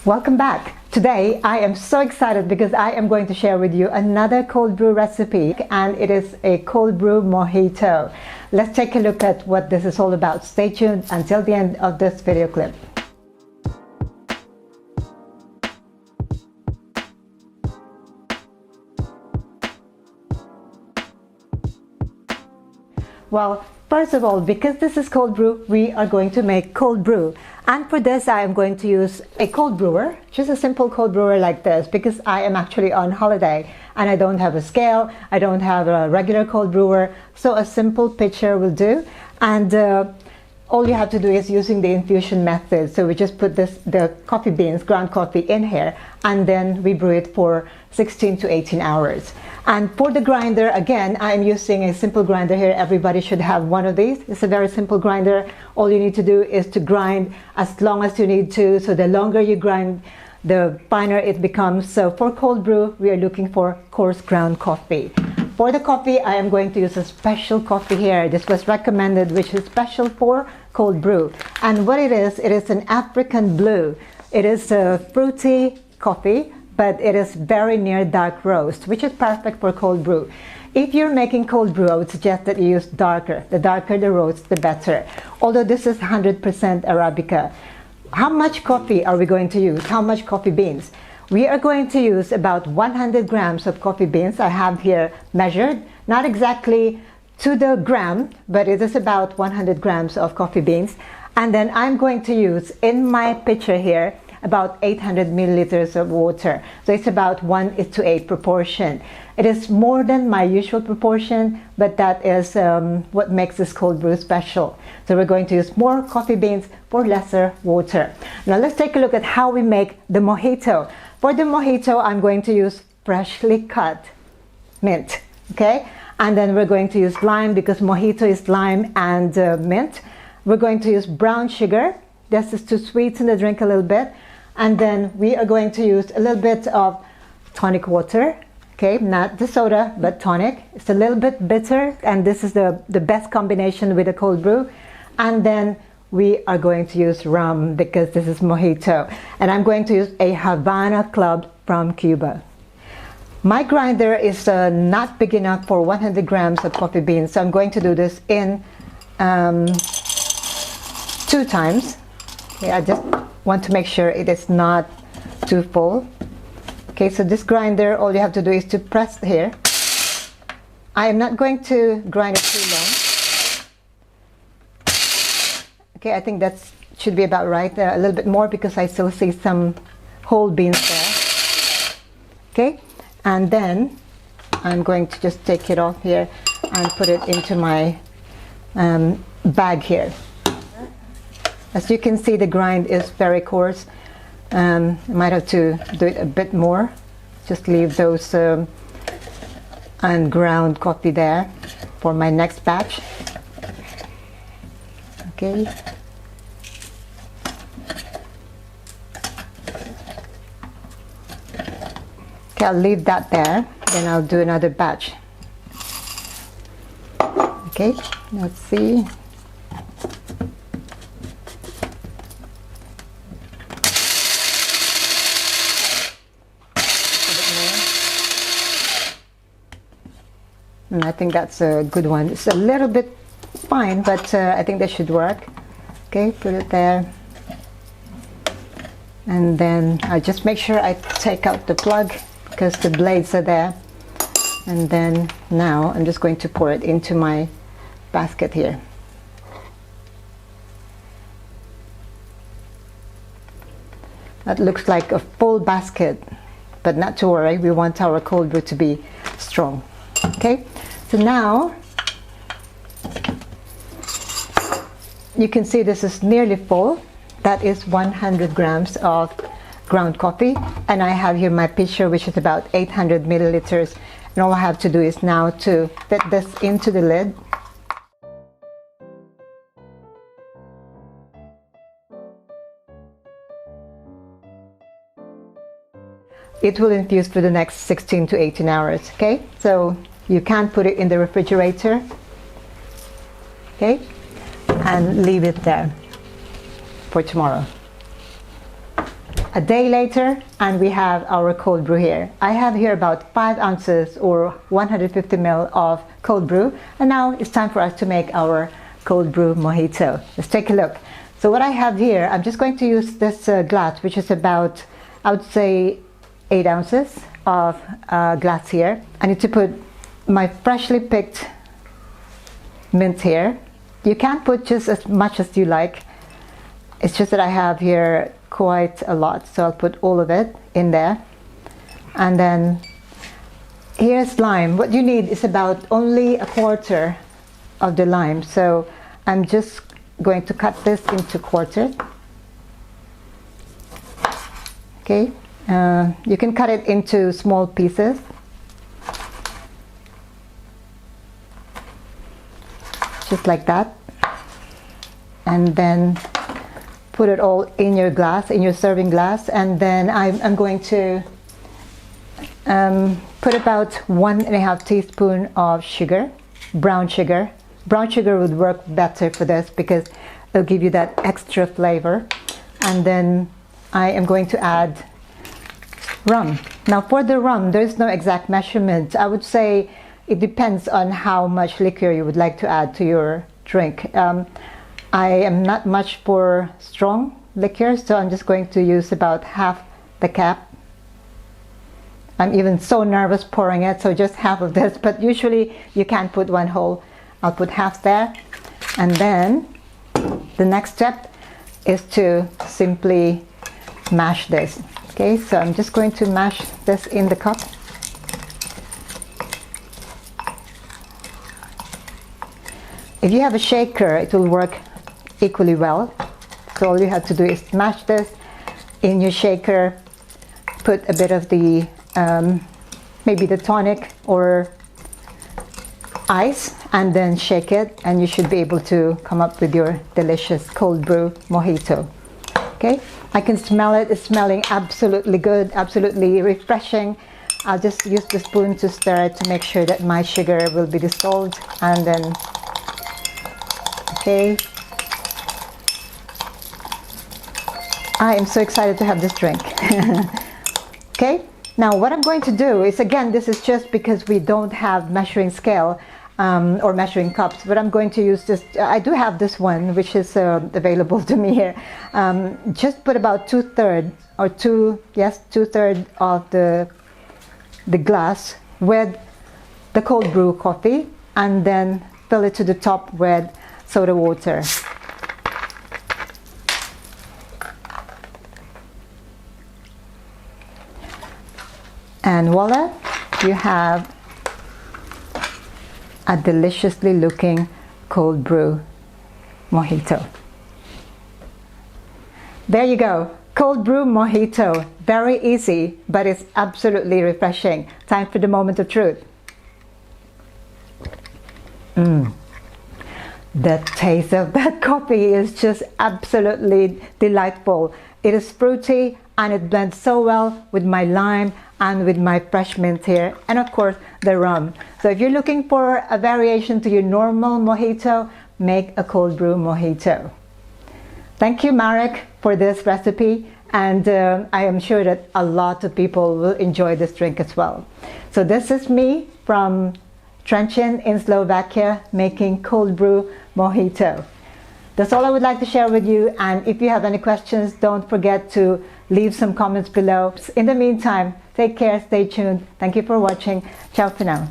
Welcome back. Today I am so excited because I am going to share with you another cold brew recipe, and it is a cold brew mojito. Let's take a look at what this is all about. Stay tuned until the end of this video clip. Well, first of all, because this is cold brew, we are going to make cold brew. And for this, I am going to use a cold brewer, just a simple cold brewer like this, because I am actually on holiday and I don't have a scale, I don't have a regular cold brewer, so a simple pitcher will do. And all you have to do is using the infusion method. So we just put the coffee beans, ground coffee, in here, and then we brew it for 16 to 18 hours. And for the grinder, again, I'm using a simple grinder here. Everybody should have one of these. It's a very simple grinder. All you need to do is to grind as long as you need to. So the longer you grind, the finer it becomes. So for cold brew, we are looking for coarse ground coffee. For the coffee, I am going to use a special coffee here. This was recommended, which is special for cold brew. And what it is an African blue. It is a fruity coffee, but it is very near dark roast, which is perfect for cold brew. If you're making cold brew, I would suggest that you use darker. The darker the roast, the better. Although this is 100% Arabica. How much coffee are we going to use? How much coffee beans? We are going to use about 100 grams of coffee beans. I have here measured, not exactly to the gram, but it is about 100 grams of coffee beans. And then I'm going to use, in my pitcher here, about 800 milliliters of water. So it's about 1:8 proportion. It is more than my usual proportion, but that is what makes this cold brew special. So we're going to use more coffee beans for lesser water. Now let's take a look at how we make the mojito. For the mojito, I'm going to use freshly cut mint, okay? And then we're going to use lime, because mojito is lime and mint. We're going to use brown sugar. This is to sweeten the drink a little bit. And then we are going to use a little bit of tonic water, okay? Not the soda, but tonic. It's a little bit bitter, and this is the best combination with a cold brew. And then we are going to use rum, because this is mojito. And I'm going to use a Havana Club from Cuba. My grinder is not big enough for 100 grams of coffee beans, so I'm going to do this in 2 times. Okay, I just want to make sure it is not too full. Okay, so this grinder, all you have to do is to press here. I am not going to grind it too long. Okay, I think that should be about right. A little bit more, because I still see some whole beans there. Okay, and then I'm going to just take it off here and put it into my bag here. As you can see, the grind is very coarse. I might have to do it a bit more. Just leave those unground coffee there for my next batch. Okay. Okay, I'll leave that there. Then I'll do another batch. Okay, let's see. And I think that's a good one. It's a little bit fine, but I think that should work. Okay, put it there. And then I just make sure I take out the plug, because the blades are there. And then now I'm just going to pour it into my basket here. That looks like a full basket, but not to worry, we want our cold brew to be strong. Okay, so now you can see this is nearly full. That is 100 grams of ground coffee, and I have here my pitcher, which is about 800 milliliters, and all I have to do is now to fit this into the lid. It will infuse for the next 16 to 18 hours, okay? So you can put it in the refrigerator, okay? And leave it there for tomorrow. a day later, and we have our cold brew here. I have here about 5 ounces or 150 ml of cold brew, and now it's time for us to make our cold brew mojito. Let's take a look. So what I have here, I'm just going to use this glass, which is about, I would say, 8 ounces of glass here. I need to put my freshly picked mint here. You can put just as much as you like. It's just that I have here quite a lot, so I'll put all of it in there. And then here's lime. What you need is about only 1/4 of the lime. So I'm just going to cut this into quarters. Okay, you can cut it into small pieces. Just like that. And then put it all in your glass, in your serving glass. And then I'm going to put about 1.5 teaspoons of sugar, brown sugar. Brown sugar would work better for this because it'll give you that extra flavor. And then I am going to add rum. Now for the rum, there's no exact measurement. I would say it depends on how much liquor you would like to add to your drink. I am not much for strong liquor, so I'm just going to use about half the cap. I'm even so nervous pouring it, so just half of this, but usually you can put 1 whole. I'll put half there. And then the next step is to simply mash this. Okay, so I'm just going to mash this in the cup. If you have a shaker, it will work equally well. So all you have to do is mash this in your shaker, put a bit of the maybe the tonic or ice, and then shake it, and you should be able to come up with your delicious cold brew mojito. Okay, I can smell it. It's smelling absolutely good, absolutely refreshing. I'll just use the spoon to stir it to make sure that my sugar will be dissolved, and then okay. I am so excited to have this drink. Okay, now what I'm going to do is, again, this is just because we don't have measuring scale or measuring cups, but I'm going to use this. I do have this one, which is available to me here. Just put about 2/3 or 2/3 of the glass with the cold brew coffee, and then fill it to the top with soda water. And voila, you have a deliciously looking cold brew mojito. There you go, cold brew mojito. Very easy, but it's absolutely refreshing. Time for the moment of truth. The taste of that coffee is just absolutely delightful. It is fruity and it blends so well with my lime and with my fresh mint here, and of course the rum. So if you're looking for a variation to your normal mojito, make a cold brew mojito. Thank you, Marek, for this recipe, and I am sure that a lot of people will enjoy this drink as well. So this is me from Trencin in Slovakia making cold brew mojito. That's all I would like to share with you, and if you have any questions, don't forget to leave some comments below. In the meantime, take care, stay tuned. Thank you for watching. Ciao for now.